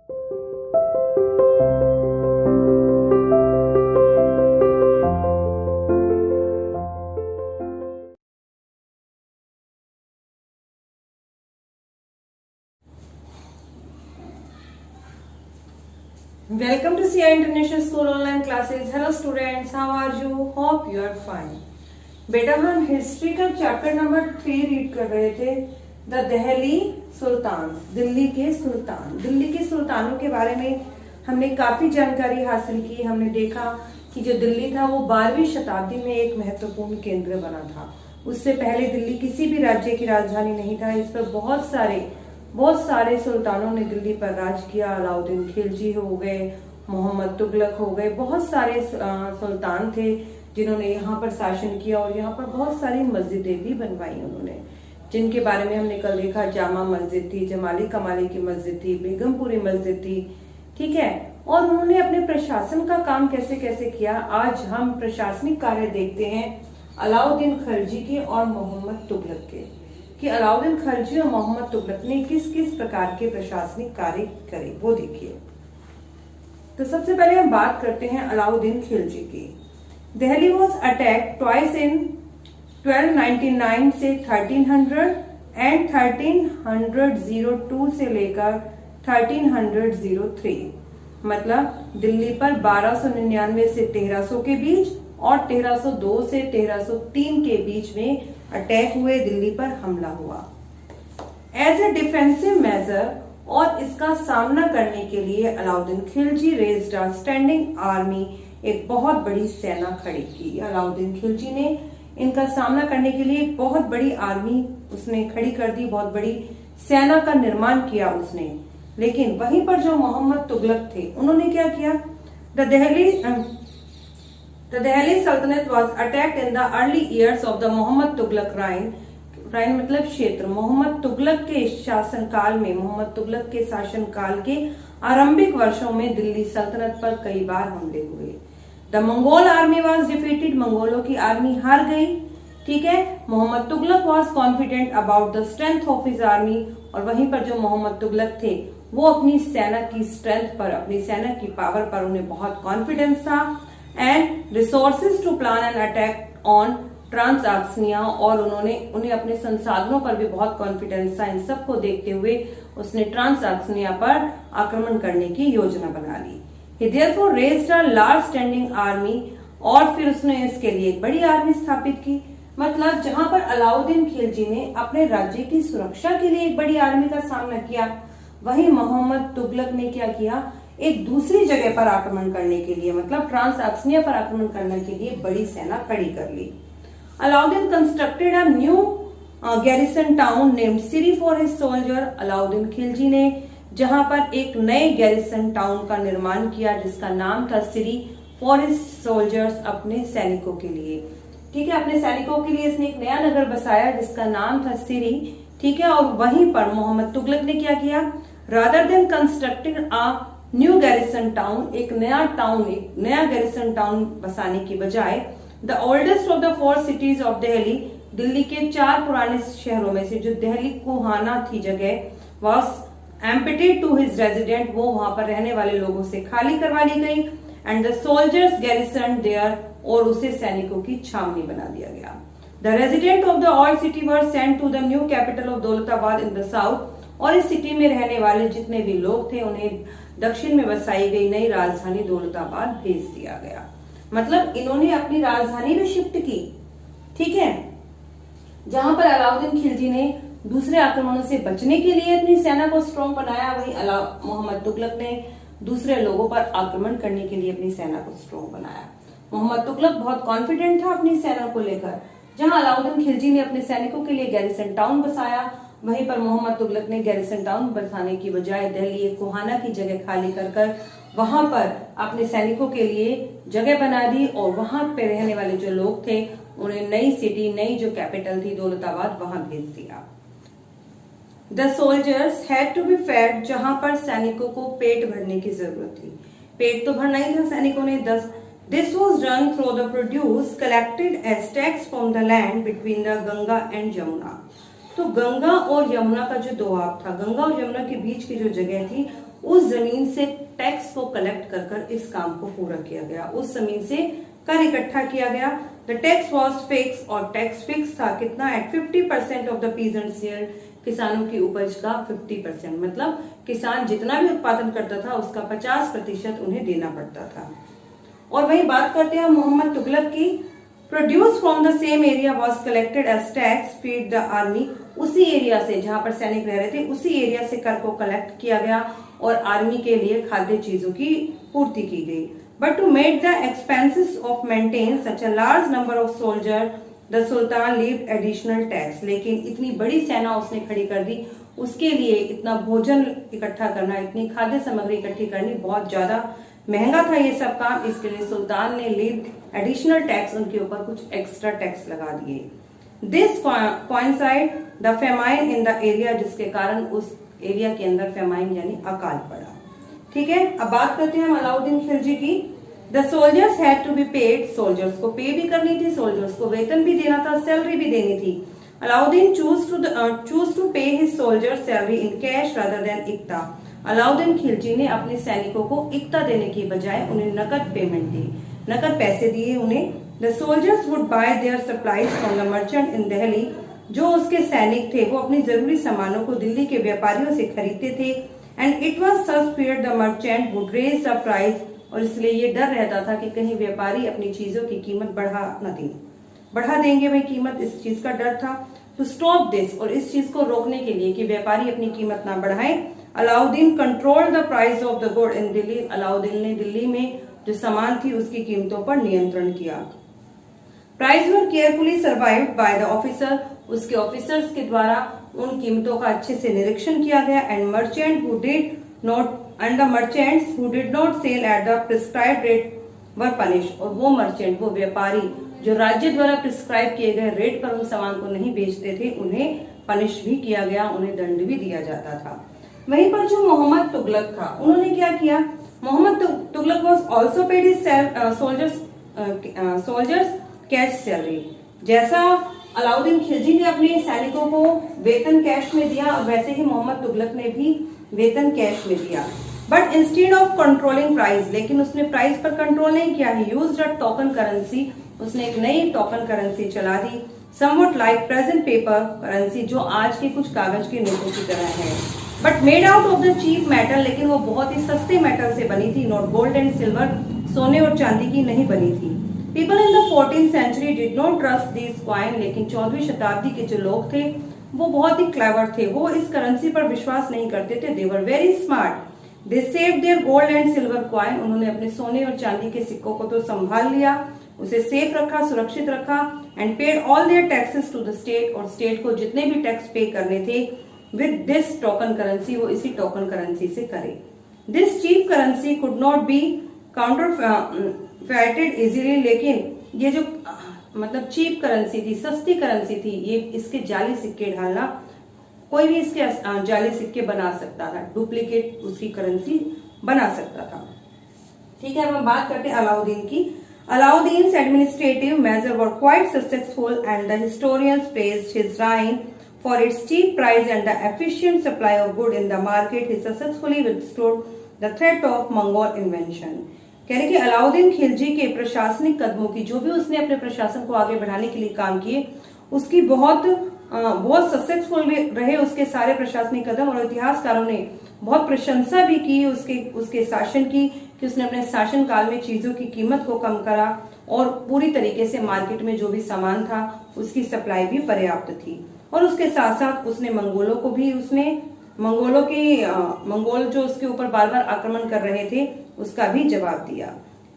Welcome to CI International School online classes. Hello students, how are you? Hope you are fine. बेटा हम history का chapter number 3 read कर रहे थे, the Delhi सुल्तान, दिल्ली के सुल्तान। दिल्ली के सुल्तानों के बारे में हमने काफी जानकारी हासिल की। हमने देखा कि जो दिल्ली था वो 12वीं शताब्दी में एक महत्वपूर्ण केंद्र बना था। उससे पहले दिल्ली किसी भी राज्य की राजधानी नहीं था। इस पर बहुत सारे सुल्तानों ने दिल्ली पर राज किया। अलाउद्दीन खिलजी हो गए, मोहम्मद तुगलक हो गए, बहुत सारे सुल्तान थे जिन्होंने यहाँ पर शासन किया और यहाँ पर बहुत सारी मस्जिदें भी बनवाई उन्होंने, जिनके बारे में हमने कल देखा। जामा मस्जिद थी, जमाली कमाली की मस्जिद थी, बेगमपुरी मस्जिद थी, ठीक है। और उन्होंने अपने प्रशासन का काम कैसे कैसे किया। आज हम प्रशासनिक कार्य देखते हैं अलाउद्दीन खिलजी के और मोहम्मद तुगलक के, कि अलाउद्दीन खिलजी और मोहम्मद तुगलक ने किस किस प्रकार के प्रशासनिक कार्य करे, वो देखिए। तो सबसे पहले हम बात करते हैं अलाउद्दीन खिलजी की। Delhi was attacked twice in 1299 से 1300 एंड 1302 से लेकर 1303। मतलब दिल्ली पर 1299 से 1300 के बीच और 1302 से 1303 के बीच में अटैक हुए, दिल्ली पर हमला हुआ। एज ए डिफेंसिव मेजर, और इसका सामना करने के लिए Alauddin Khilji raised a standing army, एक बहुत बड़ी सेना खड़ी की। अलाउद्दीन खिलजी ने इनका सामना करने के लिए एक बहुत बड़ी आर्मी उसने खड़ी कर दी, बहुत बड़ी सेना का निर्माण किया उसने। लेकिन वहीं पर जो मोहम्मद तुगलक थे, उन्होंने क्या किया। The Delhi Sultanate was attacked in the early years of the Mohammad Tughlaq reign. राइन मतलब क्षेत्र। मोहम्मद तुगलक के शासनकाल में, मोहम्मद तुगलक के शासनकाल के आरंभिक वर्षों में दिल्ली सल्तनत पर कई बार हमले हुए। The Mongol army was defeated, मंगोलों की आर्मी हार गई, ठीक है। Mohammad Tughlaq was confident about the strength of his army, और वहीं पर जो मोहम्मद तुगलक थे वो अपनी सेना की स्ट्रेंथ पर, अपनी सेना की पावर पर उन्हें बहुत कॉन्फिडेंस था। And resources to plan an attack on Transoxiana, और उन्हें अपने संसाधनों पर भी बहुत कॉन्फिडेंस था। इन सब को देखते हुए उसने ट्रांसआक्सनिया पर आक्रमण करने की योजना बना ली। He therefore raised a large standing army, और फिर उसने इसके लिए एक बड़ी आर्मी स्थापित की। मतलब जहां पर अलाउद्दीन खिलजी ने अपने राज्य की सुरक्षा के लिए एक बड़ी आर्मी का सामना किया, वहीं मोहम्मद तुगलक ने क्या किया, एक दूसरी जगह पर आक्रमण करने के लिए, मतलब ट्रांसआक्सनिया पर आक्रमण करने के लिए बड़ी सेना खड़ी कर ली। Alauddin constructed a new garrison town named Siri for his soldier. Alauddin Khilji ने जहां पर एक नए गैरिसन टाउन का निर्माण किया जिसका नाम था सिरी फॉर हिज सोल्जर्स, अपने सैनिकों के लिए, ठीक है। अपने सैनिकों के लिए इसने एक नया नगर बसाया जिसका नाम था सिरी, ठीक है। और वहीं पर मोहम्मद तुगलक ने क्या किया, rather than constructed a new garrison town, एक नया गैरिसन टाउन बसाने की बजाय, the oldest of the 4 cities of Delhi, Delhi के 4 पुराने शहरों में से जो दिल्ली कोहाना थी जगह, वॉज एम्पटेड टू हिज रेजिडेंट, वो वहां पर रहने वाले लोगों से खाली करवा ली गई। And the soldiers garrison there, और उसे सैनिकों की छावनी बना दिया गया। The resident of the old city were sent to the new capital of Daulatabad in the south, और इस सिटी में रहने वाले जितने भी लोग थे उन्हें दक्षिण में बसाई गई नई राजधानी दौलताबाद भेज दिया गया। मतलब इन्होंने अपनी राजधानी भी शिफ्ट की, ठीक है। जहां पर अलाउद्दीन खिलजी ने दूसरे आक्रमणों से बचने के लिए अपनी सेना को स्ट्रॉन्ग बनाया, वहीं मोहम्मद तुगलक ने दूसरे लोगों पर आक्रमण करने के लिए अपनी सेना को स्ट्रॉन्ग बनाया। मोहम्मद तुगलक बहुत कॉन्फिडेंट था अपनी सेना को लेकर। जहां अलाउद्दीन खिलजी ने अपने सैनिकों के लिए गैरिसन टाउन बसाया, वहीं पर मोहम्मद तुगलक ने गैरिसन टाउन बसाने की बजाय दिल्ली एक कोहाना की जगह खाली कर वहां पर अपने सैनिकों के लिए जगह बना दी, और वहां पे रहने वाले जो लोग थे उन्हें नई सिटी, नई जो कैपिटल थी दौलताबाद, वहां भेज दिया। The soldiers had to be fed, जहां पर सैनिकों को पेट भरने की जरूरत थी। पेट तो भरना ही था सैनिकों ने। This was done through the produce collected as tax from the land between the Ganga and Jamuna. तो गंगा और यमुना का जो दोआब था, गंगा और यमुना के बीच की जो जगह थी, उस जमीन से टैक्स को कलेक्ट कर कर इस काम को पूरा किया गया। उस जमीन से कर इकट्ठा किया गया। द टैक्स वॉज फिक्स, और टैक्स फिक्स था कितना, at 50% of the peasants yield, किसानों की उपज का 50%, मतलब किसान जितना भी उत्पादन करता था उसका 50% उन्हें देना पड़ता था। और वही बात करते हैं मोहम्मद तुगलक की। Produce from the same area was collected as tax feed the army, उसी एरिया से जहां पर सैनिक रह रहे थे उसी एरिया से कर को कलेक्ट किया गया और आर्मी के लिए खाद्य चीजों की पूर्ति की गई। But to make the expenses of maintain such a large number of soldier the sultan leave additional tax, लेकिन इतनी बड़ी सेना उसने खड़ी कर दी, उसके लिए इतना भोजन इकट्ठा करना, इतनी खाद्य सामग्री इकट्ठी करनी बहुत ज्यादा महंगा था ये सब काम। इसके लिए सुल्तान ने लीव एडिशनल टैक्स, उनके ऊपर कुछ एक्स्ट्रा टैक्स लगा दिए। This coincide the famine in the area, जिसके कारण उस एरिया के अंदर फेमाइन यानी अकाल पड़ा। ठीक है, अब बात करते हैं हम अलाउद्दीन खिलजी की। The soldiers had to be paid, soldiers को पे भी करनी थी, सोल्जर्स को वेतन भी देना था, सैलरी भी देनी थी। Alauddin chose to pay his soldiers salary in cash rather than iqta. Alauddin Khilji ने अपने सैनिकों को इक्ता देने की बजाय उन्हें नकद पेमेंट दी, नकद पैसे दिए उन्हें। The soldiers would buy there supplies from the merchant इन दिल्ली, जो उसके सैनिक थे वो अपनी जरूरी सामानों को दिल्ली के व्यापारियों से खरीदते थे। And it was such fear the merchant would raise the price, और इसलिए ये डर रहता था कि कहीं व्यापारी अपनी चीजों की कीमत बढ़ा देंगे भाई कीमत, इस चीज का डर था। टू स्टॉप दिस, और इस चीज को रोकने के लिए कि व्यापारी अपनी कीमत ना बढ़ाएं, Alauddin control the price of the good in Delhi. Alauddin ने दिल्ली में जो सामान थी उसकी कीमतों पर नियंत्रण किया। Price were carefully survived by the officer, उसके ऑफिसर्स के द्वारा उन कीमतों का अच्छे से निरीक्षण किया गया। And merchant who did not and the merchants who did not sell at the prescribed rate were punish, और वो मर्चेंट, वो व्यापारी जो राज्य द्वारा प्रिस्क्राइब किए गए रेट पर उन सामान को नहीं बेचते थे, उन्हें पनिश भी किया गया, उन्हें दंड भी दिया जाता था। वहीं पर जो मोहम्मद तुगलक था, उन्होंने क्या किया, Mohammad Tughlaq was also paid his soldiers cash salary. जैसा अलाउद्दीन खिलजी ने अपने सैनिकों को वेतन कैश में दिया, वैसे ही मोहम्मद तुगलक ने भी वेतन कैश में दिया। But instead of controlling price, लेकिन उसने प्राइस पर कंट्रोल नहीं किया। He used a token currency, उसने एक नई टोकन करेंसी चला दी। Somewhat like present paper currency, जो आज के कुछ कागज के नोटों की तरह है। But made out of the cheap metal, लेकिन वो बहुत ही सस्ते मेटल से बनी थी। नॉट गोल्ड एंड सिल्वर, सोने और चांदी की नहीं बनी थी। People in the 14th century did not trust this coin, लेकिन 14वीं शताब्दी के जो लोग थे वो बहुत ही क्लेवर थे, वो इस करेंसी पर विश्वास नहीं करते थे। They were very smart, they saved their gold and silver coin, उन्होंने अपने सोने और चांदी के सिक्कों को तो संभाल लिया, उसे सेफ रखा, सुरक्षित रखा। And paid all their taxes to the state, और स्टेट को जितने भी टैक्स पे करने थे विद दिस टोकन करेंसी, वो इसी टोकन करेंसी से करे। This cheap currency could not be counterfeited easily, लेकिन ये जो मतलब चीप करेंसी थी, सस्ती करेंसी थी, ये इसके जाली सिक्के ढालना, कोई भी इसके जाली सिक्के बना सकता था, डुप्लीकेट उसकी करेंसी बना सकता था। ठीक है, अब हम बात करते हैं अलाउद्दीन की। Alauddin's administrative measures were quite successful, and the historians praised his reign for its cheap price and the efficient supply of goods in the market. He successfully withstood the threat of Mongol invasion. कह रहे कि अलाउद्दीन खिलजी के प्रशासनिक कदमों की, जो भी उसने अपने प्रशासन को आगे बढ़ाने के लिए काम किए, उसकी बहुत सक्सेसफुल रहे उसके सारे प्रशासनिक कदम, और इतिहासकारों ने बहुत प्रशंसा भी की उसके शासन की, कि उसने अपने शासन काल में चीजों की कीमत को कम करा और पूरी तरीके से मार्केट में जो भी सामान था उसकी सप्लाई भी पर्याप्त थी। और उसके साथ साथ उसने मंगोलों को भी, मंगोल जो उसके ऊपर बार बार आक्रमण कर रहे थे उसका भी जवाब दिया।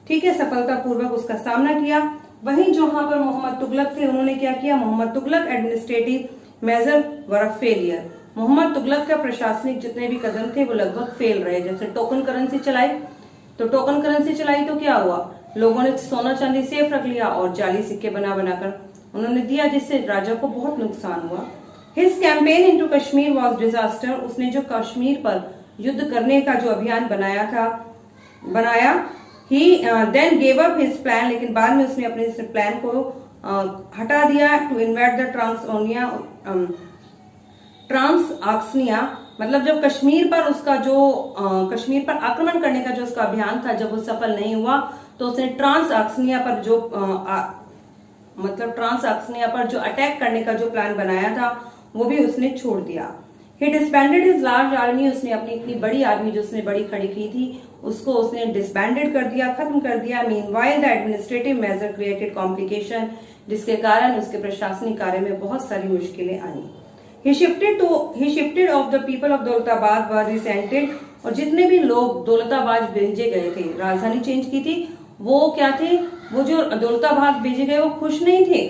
ठीक है, सफलतापूर्वक उसका सामना किया। वहीं जहां पर मोहम्मद तुगलक थे, उन्होंने क्या किया, Mohammad Tughlaq administrative measure were a failure. Mohammad Tughlaq का प्रशासनिक जितने भी कदम थे वो लगभग फेल रहे। जैसे टोकन करेंसी चलाई, तो क्या हुआ, लोगों ने सोना चांदी सेफ रख लिया और जाली सिक्के बनाकर उन्होंने दिया, जिससे राजा को बहुत नुकसान हुआ। His campaign into Kashmir was disaster, उसने जो कश्मीर पर युद्ध करने का जो अभियान बनाया he then gave up his plan, लेकिन बाद में उसने अपने इस प्लान को हटा दिया। टू इन्वेड द ट्रांसओनिया ट्रांस आक्सनिया, मतलब जब कश्मीर पर उसका जो कश्मीर पर आक्रमण करने का जो उसका अभियान था, जब वो सफल नहीं हुआ तो उसने ट्रांस आक्सनिया पर जो मतलब ट्रांस आक्सनिया पर जो अटैक करने का जो प्लान बनाया था वो भी उसने छोड़ दिया। ही डिसबैंडेड हिज लार्ज आर्मी, उसने अपनी इतनी बड़ी आर्मी जो उसने बड़ी खड़ी की थी उसको उसने डिसबैंडेड कर दिया, खत्म कर दिया। Meanwhile the administrative measure created complication, जिसके कारण उसके प्रशासनिक कार्य में बहुत सारी मुश्किलें आई। He shifted of the people of Daulatabad were resented, और जितने भी लोग दौलताबाद भेजे गए थे, राजधानी चेंज की थी, वो क्या थे, वो जो दौलताबाद भेजे गए वो खुश नहीं थे,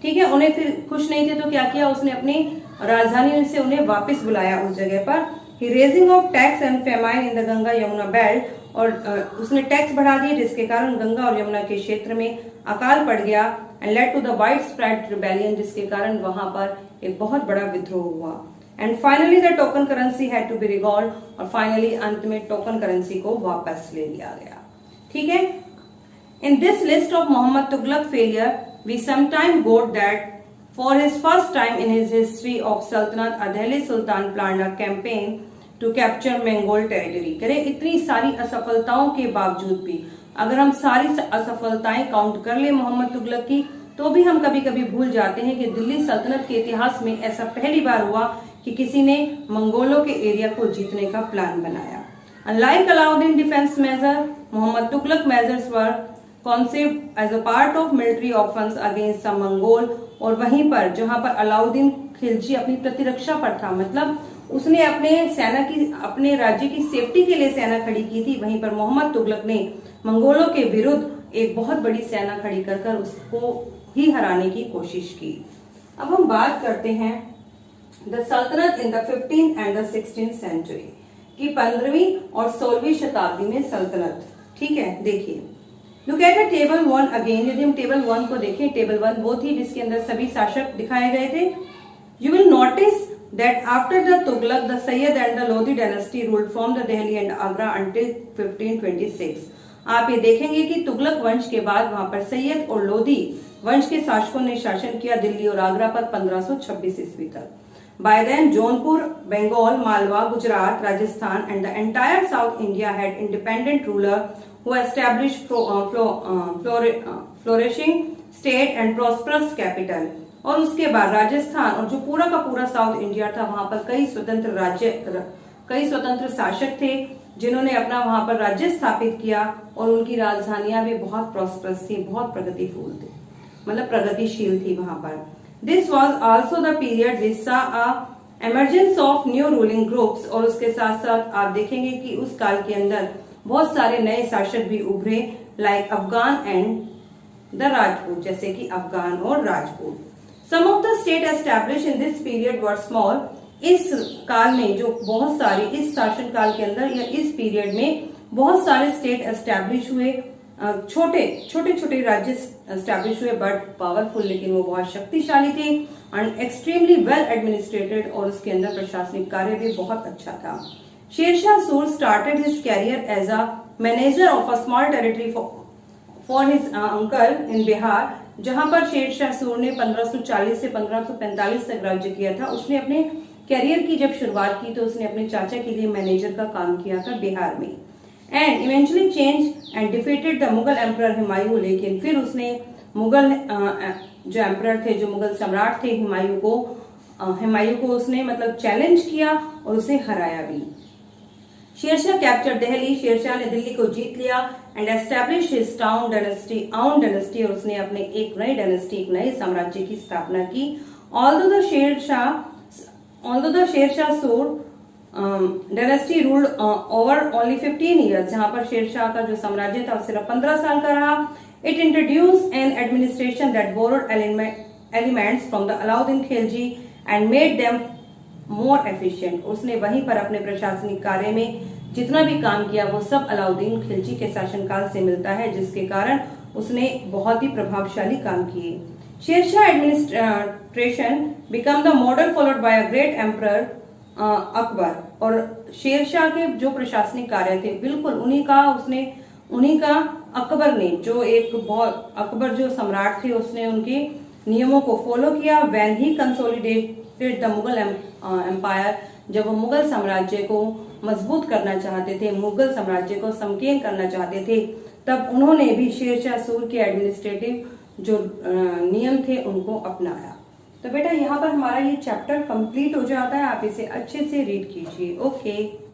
ठीक है। उन्हें फिर खुश नहीं थे तो क्या किया, उसने अपनी राजधानी से उन्हें वापस बुलाया उस जगह पर। He raising of tax and famine in the Ganga Yamuna belt, और उसने टैक्स बढ़ा दिए जिसके कारण गंगा और यमुना के क्षेत्र में अकाल पड़ गया। And led to the widespread rebellion, जिसके कारण वहां पर एक बहुत बड़ा विद्रोह हुआ। And finally the token currency had to be recalled, और फाइनली अंत में टोकन करेंसी को वापस ले लिया गया, ठीक है। In this list of Mohammad Tughlaq failure we sometime got that for his first time in his history of sultanate a Delhi sultan planned a campaign to capture Mongol territory. करे इतनी सारी असफलताओं के बावजूद भी, अगर हम सारी असफलताएं काउंट कर ले मोहम्मद तुगलक की, तो भी हम कभी कभी भूल जाते हैं कि दिल्ली सल्तनत के इतिहास में ऐसा पहली बार हुआ कि किसी ने मंगोलों के एरिया को जीतने का प्लान बनाया। Unlike Alauddin defence measure, Mohammad Tughlaq measures were concept as a part of military offence against the Mongol, और वहीं पर जहां पर अलाउद्दीन खिलजी अपनी प्रतिरक्षा पर था, मतलब उसने अपने सेना की, अपने राज्य की सेफ्टी के लिए सेना खड़ी की थी, वहीं पर मोहम्मद तुगलक ने मंगोलों के विरुद्ध एक बहुत बड़ी सेना खड़ी कर उसको ही हराने की कोशिश की। अब हम बात करते हैं the sultanate in the 15th and the 16th century की 15वीं और 16वीं शताब्दी में सल्तनत, ठीक है। देखिए, look at the table 1 again. यदि हम टेबल 1 को देखें, टेबल 1 वो थी जिसके अंदर सभी शासक दिखाए गए थे। You will notice that after the Tughlaq, the Sayyid and the Lodi dynasty ruled from the Delhi and Agra until 1526. आप ये देखेंगे कि तुगलक वंश के बाद वहां पर सैयद और लोधी वंश के शासकों ने शासन किया दिल्ली और आगरा पर 1526 ईस्वी तक। By then, Jaunpur, Bengal, Malwa, Gujarat, Rajasthan and the entire South India had independent ruler who established flourishing state and prosperous capital. और उसके बाद राजस्थान और जो पूरा का पूरा साउथ इंडिया था, वहां पर कई स्वतंत्र राज्य, कई स्वतंत्र शासक थे जिन्होंने अपना वहां पर राज्य स्थापित किया, और उनकी राजधानियां भी बहुत प्रॉस्परस थी, बहुत प्रगतिफुल थी, मतलब प्रगतिशील थी वहां पर। This was also the period which saw a emergence of new ruling groups, और उसके साथ साथ आप देखेंगे कि उस काल के अंदर बहुत सारे नए शासक भी उभरे, like Afghan and the Rajput, जैसे कि अफगान और Rajput. Some of the state established in this period were small. इस काल में जो बहुत सारे, इस शासन काल के अंदर या इस पीरियड में बहुत सारे स्टेट एस्टैब्लिश हुए, छोटे राज्य एस्टैब्लिश हुए, बट पावरफुल, लेकिन वो बहुत शक्तिशाली थे, एंड एक्सट्रीमली वेल एडमिनिस्ट्रेटेड, और उसके अंदर प्रशासनिक कार्य भी बहुत अच्छा था। Sher Shah Sur started his career as a manager of a small territory for his uncle in Bihar, जहां पर शेरशाह सूर ने 1540 से 1545 तक राज्य किया था। उसने अपने करियर की जब शुरुआत की तो उसने अपने चाचा के लिए मैनेजर का काम किया था बिहार में। And eventually change and defeated the Mughal emperor Humayun, लेकिन फिर उसने मुगल जो एम्परर थे, जो मुगल सम्राट थे हुमायूं को उसने मतलब चैलेंज किया और उसे हराया भी। शेरशाह कैप्चर दिल्ली, शेरशाह ने दिल्ली को जीत लिया, and establish his town dynasty, आउन डायनेस्टी, और उसने अपने एक नई डायनेस्टी, एक नए साम्राज्य की स्थापना की। ऑल्दो द शेरशाह सूर dynasty ruled over only 15 years, जहां पर शेरशाह का जो साम्राज्य था वो सिर्फ 15 साल का रहा। It introduce N administration that borrowed elements from the Alauddin Khilji and made them more efficient. उसने वहीं पर अपने प्रशासनिक कार्य में जितना भी काम किया वो सब अलाउद्दीन खिलजी के शासनकाल से मिलता है, जिसके कारण उसने बहुत ही प्रभावशाली काम किए। Shershah administration become the model followed by a great emperor Akbar, और शेरशाह के जो प्रशासनिक कार्य थे बिल्कुल उन्हीं का अकबर ने, जो एक बहुत अकबर जो सम्राट थे, उसने उनके नियमों को फॉलो किया। When he create the Mughal empire, जब वो मुगल साम्राज्य को मजबूत करना चाहते थे, मुगल साम्राज्य को संकीर्ण करना चाहते थे, तब उन्होंने भी शेरशाह सूरी के एडमिनिस्ट्रेटिव जो नियम थे उनको अपनाया। तो बेटा यहाँ पर हमारा ये चैप्टर कंप्लीट हो जाता है, आप इसे अच्छे से रीड कीजिए। ओके।